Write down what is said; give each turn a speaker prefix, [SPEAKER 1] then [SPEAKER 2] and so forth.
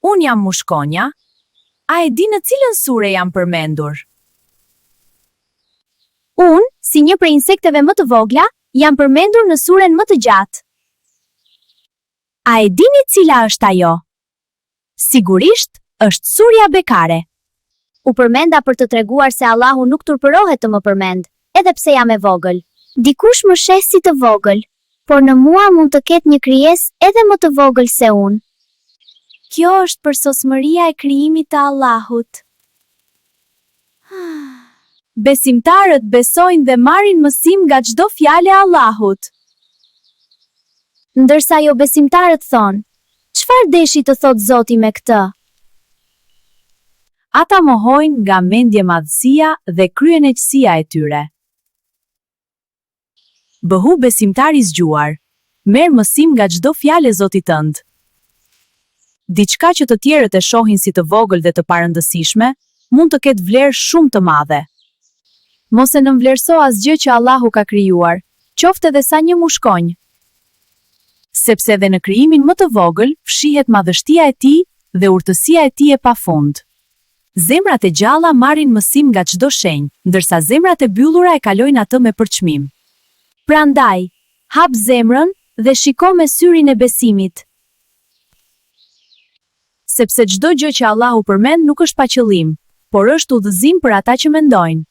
[SPEAKER 1] Unë jam mushkonja. A e di në cilën sure jam përmendur?
[SPEAKER 2] Unë, si një prej insekteve më të vogla, jam përmendur në suren më të gjatë.
[SPEAKER 1] A e dini cila është ajo? Sigurisht, është surja bekare.
[SPEAKER 2] U përmenda për të treguar se Allahu nuk turpërohet të më përmend, edhe pse jam e vogël. Dikush më sheh si të vogël, por në mua mund të ketë një krijesë edhe më të vogël se unë.
[SPEAKER 1] Kjo është përsosmëria e krijimit të Allahut. Besimtarët besojnë dhe marrin mësim nga çdo fjalë e Allahut.
[SPEAKER 2] Ndërsa jo besimtarët thonë, çfarë deshi të thotë Zoti me këtë?
[SPEAKER 1] Ata mohojnë nga mendje madhësia dhe kryeneqësia e tyre. Bëhu besimtar i zgjuar, merr mësim nga çdo fjalë e Zotit tënd. Diçka që të tjerët e shohin si të vogël dhe të parëndësishme, mund të ketë vlerë shumë të madhe. Mos e nënvlerëso asgjë që Allahu ka krijuar, qoftë edhe sa një mushkonjë. Sepse edhe në krijimin më të vogël fshihet madhështia e tij dhe urtësia e tij e pafund. Zemrat e gjalla marrin mësim nga çdo shenjë, ndërsa zemrat e byllura e kalojnë atë me përçmim.
[SPEAKER 2] Prandaj, hap zemrën dhe shiko me syrin e besimit.
[SPEAKER 1] Sepse çdo gjë që Allahu përmend nuk është pa qëllim, por është udhëzim për ata që mendojnë.